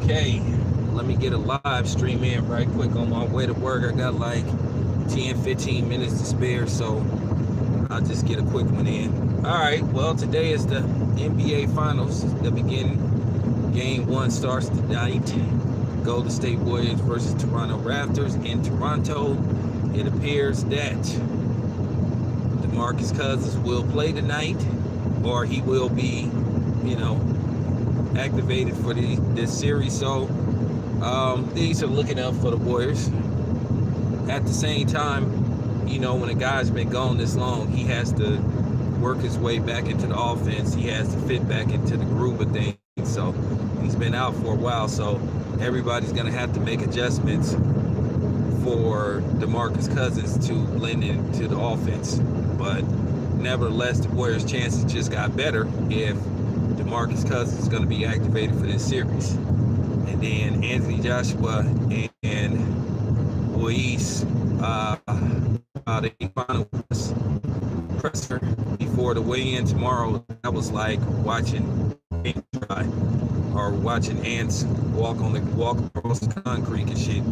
Okay, let me get a live stream in right quick on my way to work. I got like 10-15 minutes to spare, so I'll just get a quick one in. All right, well, today is the NBA Finals. The beginning. Game 1 starts tonight. Golden State Warriors versus Toronto Raptors in Toronto. It appears that DeMarcus Cousins will play tonight, or he will be, activated for this series. So these are looking up for the Warriors. At the same time, when a guy's been gone this long, he has to work his way back into the offense. He has to fit back into the groove of things. So he's been out for a while. So everybody's going to have to make adjustments for DeMarcus Cousins to blend into the offense. But nevertheless, the Warriors' chances just got better if DeMarcus Cousins is going to be activated for this series. And then Anthony Joshua and Luis, the final presser before the weigh-in tomorrow, that was like watching ants dry or watching ants walk across the concrete and shit.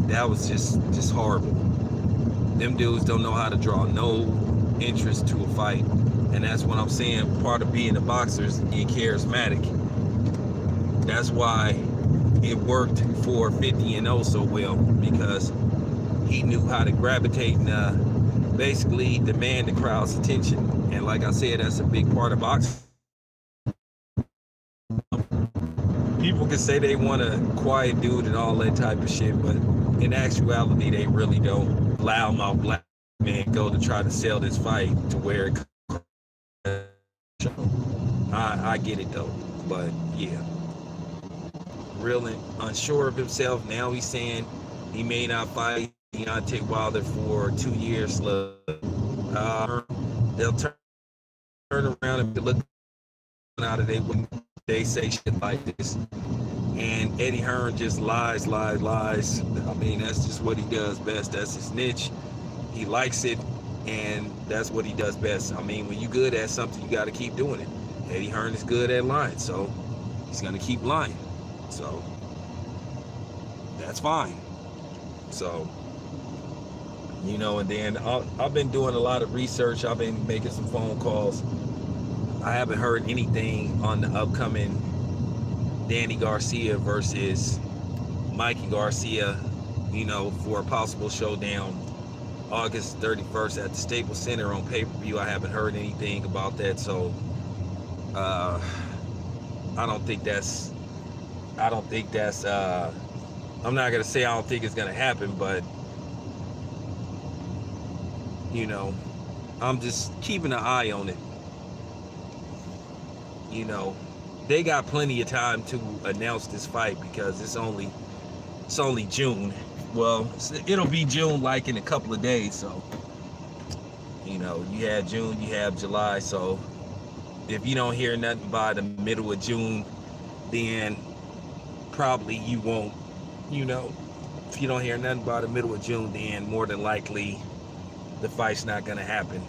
That was just horrible. Them dudes don't know how to draw no interest to a fight. And that's what I'm saying. Part of being a boxer is being charismatic. That's why it worked for 50-0 so well, because he knew how to gravitate and basically demand the crowd's attention. And like I said, that's a big part of boxing. People can say they want a quiet dude and all that type of shit, but in actuality, they really don't. Loudmouth black man go to try to sell this fight to where it. I get it though, but yeah, really unsure of himself. Now he's saying he may not fight Deontay Wilder for 2 years. They'll turn around and look out of when they say shit like this. And Eddie Hearn just lies. I mean, that's just what he does best. That's his niche. He likes it, and that's what he does best. I mean, when you're good at something, you got to keep doing it. Eddie Hearn is good at lying, so he's going to keep lying. So that's fine. So, and then I've been doing a lot of research. I've been making some phone calls. I haven't heard anything on the upcoming Danny Garcia versus Mikey Garcia, for a possible showdown August 31st at the Staples Center on pay-per-view. I haven't heard anything about that, so I don't think that's I'm not gonna say I don't think it's gonna happen, but I'm just keeping an eye on it. They got plenty of time to announce this fight because it's only June. Well, it'll be June like in a couple of days. So, you have June, you have July. So, if you don't hear nothing by the middle of June, then probably you won't. If you don't hear nothing by the middle of June, then more than likely the fight's not gonna happen.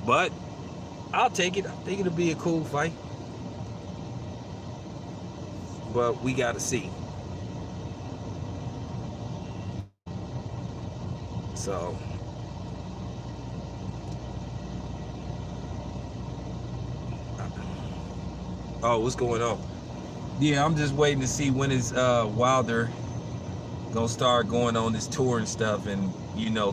But I'll take it. I think it'll be a cool fight. But we got to see. So, what's going on? Yeah, I'm just waiting to see when is Wilder gonna start going on this tour and stuff, and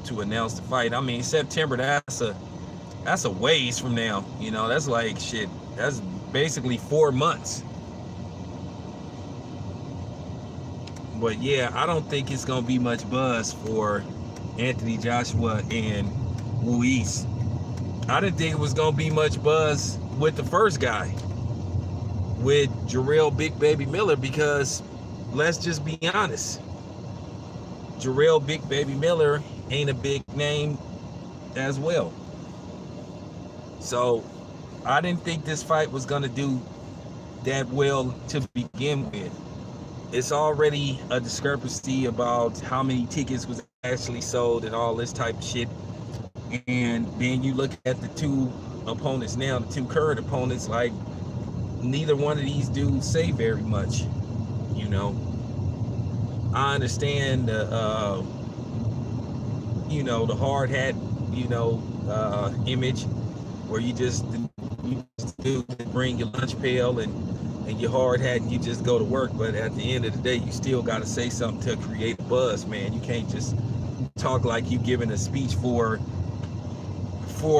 to announce the fight. I mean, September, that's a ways from now. That's like shit. That's basically 4 months. But yeah, I don't think it's gonna be much buzz for Anthony Joshua and Luis. I didn't think it was gonna be much buzz with the first guy, with Jarrell Big Baby Miller, because let's just be honest, Jarrell Big Baby Miller ain't a big name as well. So I didn't think this fight was gonna do that well to begin with. It's already a discrepancy about how many tickets was actually sold and all this type of shit. And then you look at the two opponents now, the two current opponents, like neither one of these dudes say very much. You know, I understand the the hard hat, image where you just do bring your lunch pail and your hard hat and you just go to work. But at the end of the day, you still got to say something to create a buzz, man. You can't just talk like you giving a speech for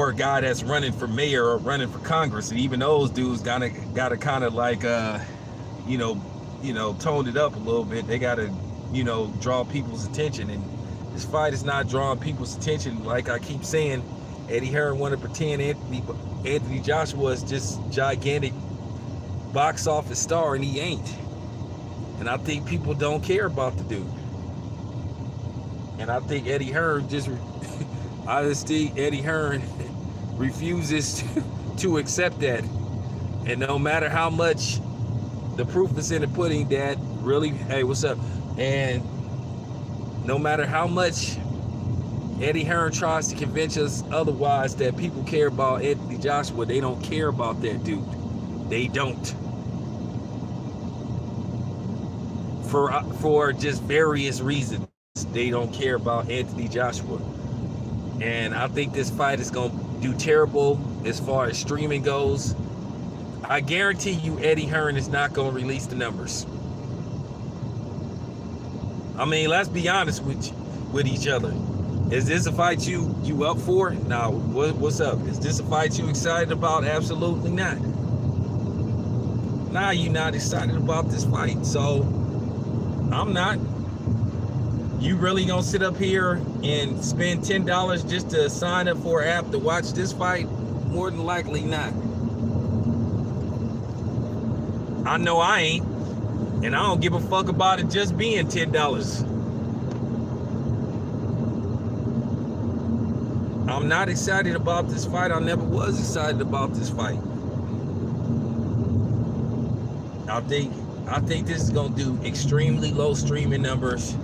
a guy that's running for mayor or running for Congress. And even those dudes gotta kind of like tone it up a little bit. They gotta draw people's attention, and this fight is not drawing people's attention. Like I keep saying, Eddie Hearn want to pretend Anthony Joshua is just gigantic box office star, and he ain't. And I think people don't care about the dude. And I think Eddie Hearn Eddie Hearn refuses to accept that. And no matter how much the proof is in the pudding, Dad, really, hey, what's up? And no matter how much Eddie Hearn tries to convince us otherwise that people care about Anthony Joshua, they don't care about that dude. They don't. For just various reasons, they don't care about Anthony Joshua. And I think this fight is going to do terrible as far as streaming goes. I guarantee you Eddie Hearn is not going to release the numbers. I mean, let's be honest with each other. Is this a fight you up for? Now, what's up? Is this a fight you excited about? Absolutely not. Nah, you're not excited about this fight, so I'm not. You really gonna sit up here and spend $10 just to sign up for an app to watch this fight? More than likely not. I know I ain't, and I don't give a fuck about it just being $10. I'm not excited about this fight. I never was excited about this fight. I think this is gonna do extremely low streaming numbers.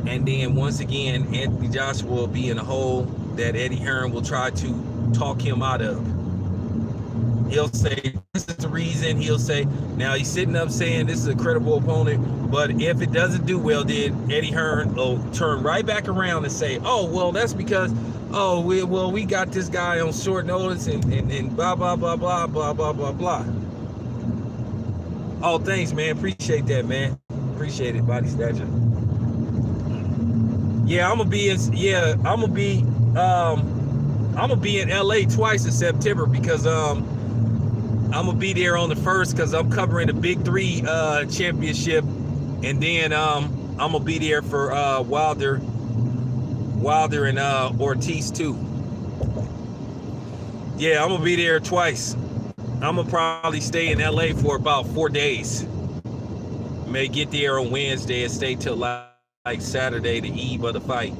And then once again, Anthony Joshua will be in a hole that Eddie Hearn will try to talk him out of. He'll say, this is the reason. He'll say, now he's sitting up saying this is a credible opponent, but if it doesn't do well, then Eddie Hearn will turn right back around and say, oh, well, that's because, we got this guy on short notice and blah, blah, blah, blah, blah, blah, blah, blah. Oh, thanks, man. Appreciate that, man. Appreciate it, Body Stature. Yeah, I'm gonna be in LA twice in September because I'm gonna be there on the 1st because I'm covering the Big 3 championship, and then I'm gonna be there for Wilder and Ortiz too. Yeah, I'm gonna be there twice. I'm gonna probably stay in LA for about 4 days. May get there on Wednesday and stay till like Saturday, the eve of the fight.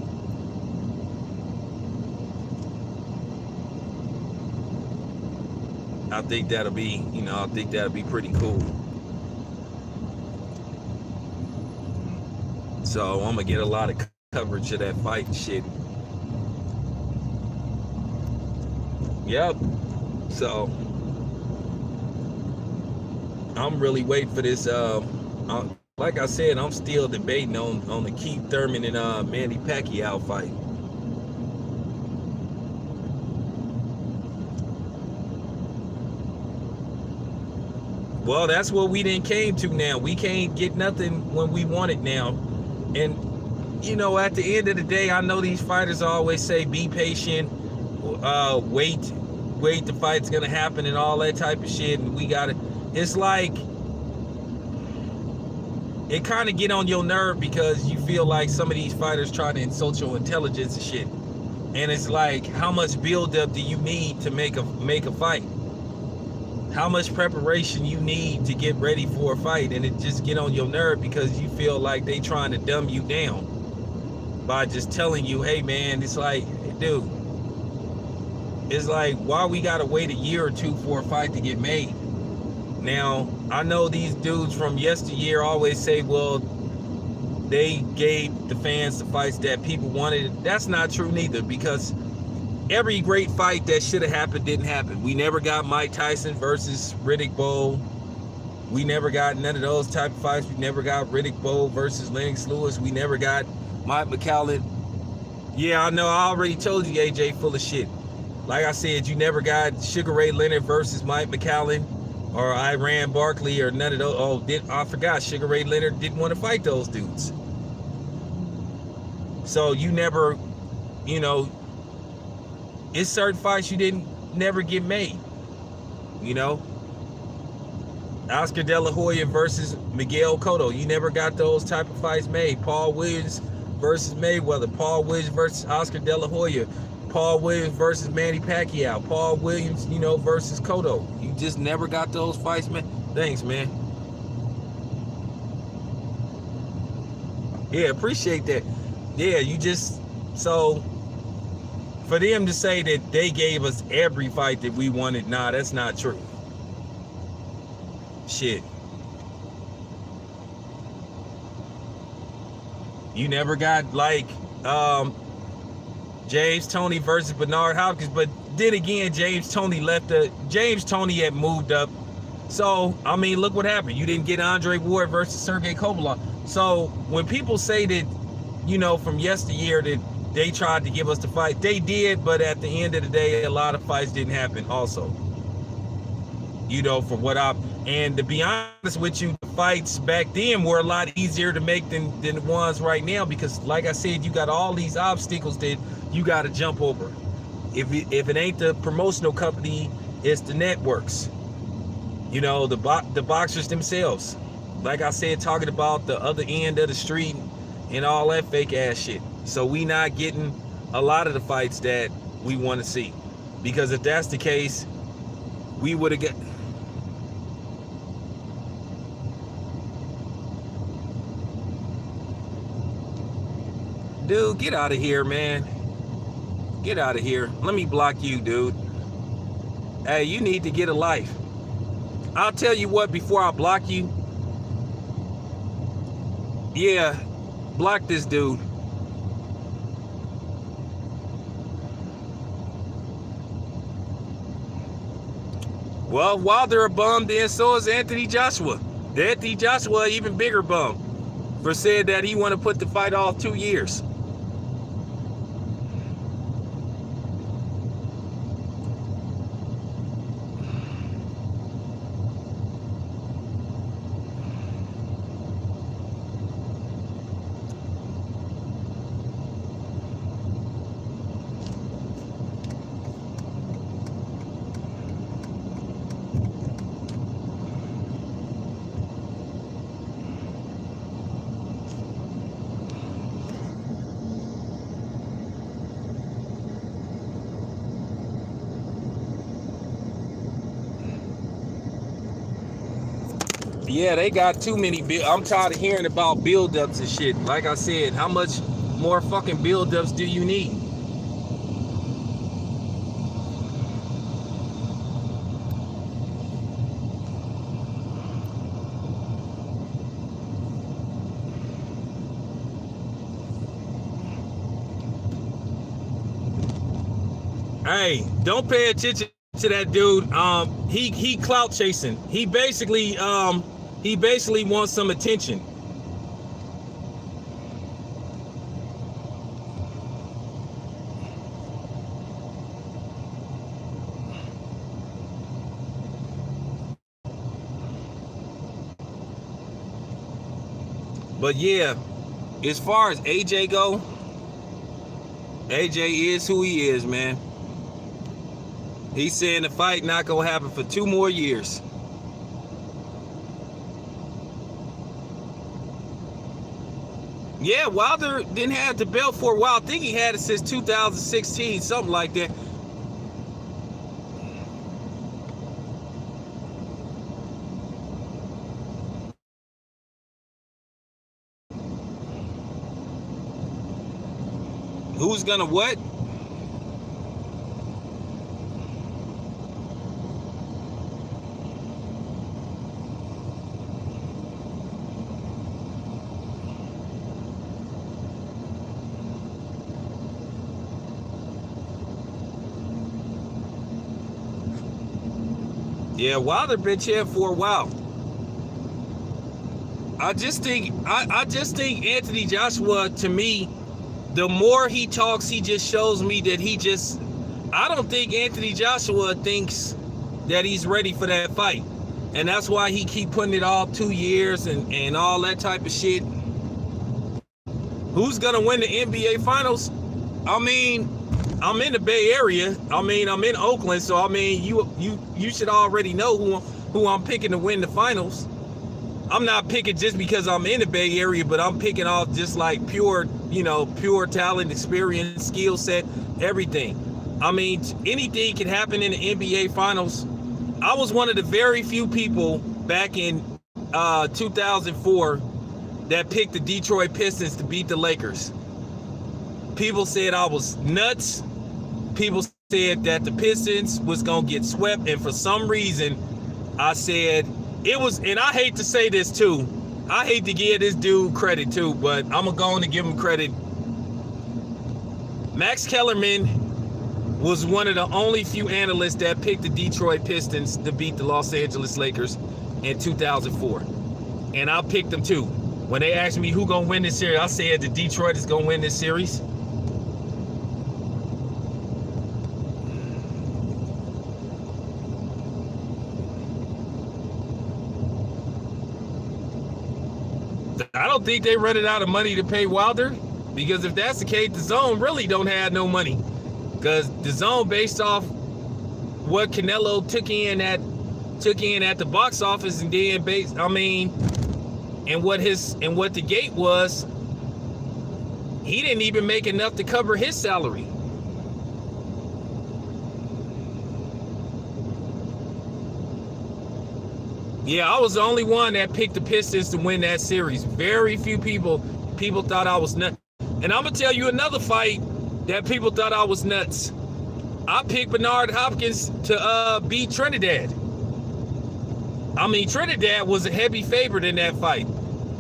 I think that'll be pretty cool. So I'm gonna get a lot of coverage of that fight and shit. Yep. So I'm really waiting for this. Like I said, I'm still debating on the Keith Thurman and Manny Pacquiao fight. Well, that's what we didn't came to now. We can't get nothing when we want it now. And, at the end of the day, I know these fighters always say, be patient, wait, the fight's going to happen and all that type of shit. And it's like, it kind of get on your nerve because you feel like some of these fighters try to insult your intelligence and shit. And it's like, how much buildup do you need to make a fight? How much preparation you need to get ready for a fight? And it just get on your nerve because you feel like they trying to dumb you down by just telling you, hey man, it's like, dude, it's like, why we gotta wait a year or two for a fight to get made? Now, I know these dudes from yesteryear always say, well, they gave the fans the fights that people wanted. That's not true neither, because every great fight that should have happened didn't happen. We never got Mike Tyson versus Riddick Bowe. We never got none of those type of fights. We never got Riddick Bowe versus Lennox Lewis. We never got Mike McCallum. Yeah, I know. I already told you AJ full of shit. Like I said, you never got Sugar Ray Leonard versus Mike McCallum or Iran Barkley or none of those. Oh, I forgot. Sugar Ray Leonard didn't want to fight those dudes. So you never, you know, it's certain fights you didn't never get made. You know, Oscar De La Hoya versus Miguel Cotto. You never got those type of fights made. Paul Williams versus Mayweather. Paul Williams versus Oscar De La Hoya. Paul Williams versus Manny Pacquiao. Paul Williams, you know, versus Cotto. You just never got those fights, man. Thanks, man. Yeah, appreciate that. Yeah, you just, so for them to say that they gave us every fight that we wanted, nah, that's not true. Shit. You never got like James Toney versus Bernard Hopkins, but then again, James Toney had moved up. So, I mean, look what happened. You didn't get Andre Ward versus Sergey Kovalev. So, when people say that, you know, from yesteryear that they tried to give us the fight, they did, but at the end of the day, a lot of fights didn't happen also. You know, from what and to be honest with you, the fights back then were a lot easier to make than the ones right now, because like I said, you got all these obstacles that you got to jump over. If it ain't the promotional company, it's the networks. You know, the boxers themselves. Like I said, talking about the other end of the street and all that fake ass shit. So we not getting a lot of the fights that we want to see. Because if that's the case, we would have got... Dude, get out of here, man. Get out of here. Let me block you, dude. Hey, you need to get a life. I'll tell you what, before I block you. Yeah, block this dude. Well, Wilder a bum, then so is Anthony Joshua. Anthony Joshua, even bigger bum, for said that he want to put the fight off 2 years. Yeah, they got too many. I'm tired of hearing about build-ups and shit. Like I said, how much more fucking build-ups do you need? Hey, don't pay attention to that dude. He clout chasing. He basically wants some attention. But yeah, as far as AJ go, AJ is who he is, man. He's saying the fight not gonna happen for 2 more years. Yeah, Wilder didn't have the belt for a while. I think he had it since 2016, something like that. Who's gonna what? Yeah, Wilder been champ for a while. I just think Anthony Joshua, to me, the more he talks, he just shows me that I don't think Anthony Joshua thinks that he's ready for that fight. And that's why he keep putting it off 2 years and all that type of shit. Who's gonna win the NBA Finals? I mean, I'm in the Bay Area. I mean, I'm in Oakland, so I mean, you should already know who I'm picking to win the finals. I'm not picking just because I'm in the Bay Area, but I'm picking off just like pure talent, experience, skill set, everything. I mean, anything can happen in the NBA Finals. I was one of the very few people back in 2004 that picked the Detroit Pistons to beat the Lakers. People said I was nuts. People said that the Pistons was going to get swept. And for some reason, I said it was, and I hate to say this too. I hate to give this dude credit too, but I'm going to give him credit. Max Kellerman was one of the only few analysts that picked the Detroit Pistons to beat the Los Angeles Lakers in 2004. And I picked them too. When they asked me who gonna win this series, I said that Detroit is gonna win this series. I don't think they running out of money to pay Wilder, because if that's the case, the Zone really don't have no money. Because the Zone, based off what Canelo took in at the box office, and then and what the gate was, he didn't even make enough to cover his salary. Yeah, I was the only one that picked the Pistons to win that series. Very few people thought I was nuts. And I'm gonna tell you another fight that people thought I was nuts. I picked Bernard Hopkins to beat Trinidad. I mean, Trinidad was a heavy favorite in that fight.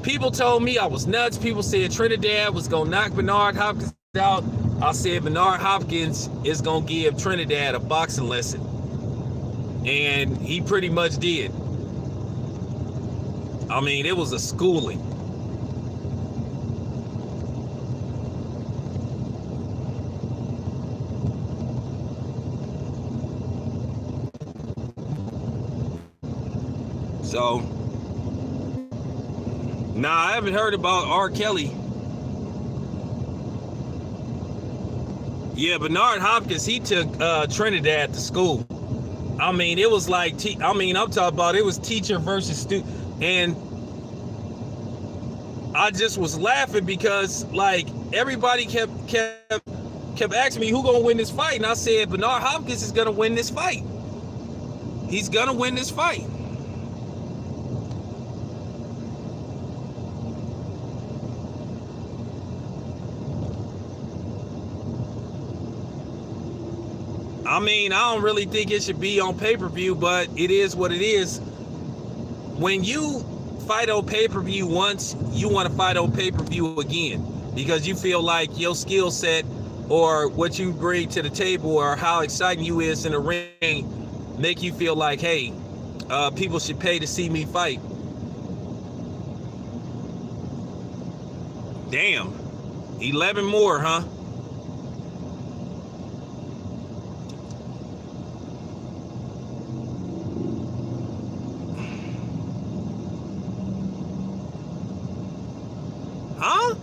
People told me I was nuts. People said Trinidad was gonna knock Bernard Hopkins out. I said Bernard Hopkins is gonna give Trinidad a boxing lesson. And he pretty much did. I mean, it was a schooling. So, nah, I haven't heard about R. Kelly. Yeah, Bernard Hopkins, he took Trinidad to school. I mean, it was like, I'm talking about, it was teacher versus student. And I just was laughing because, like, everybody kept asking me who gonna win this fight, and I said Bernard Hopkins is gonna win this fight. He's gonna win this fight. I mean, I don't really think it should be on pay-per-view, but it is what it is. When you fight on pay-per-view once, you want to fight on pay-per-view again, because you feel like your skill set or what you bring to the table or how exciting you is in the ring make you feel like, hey, people should pay to see me fight. Damn, 11 more, huh? Huh?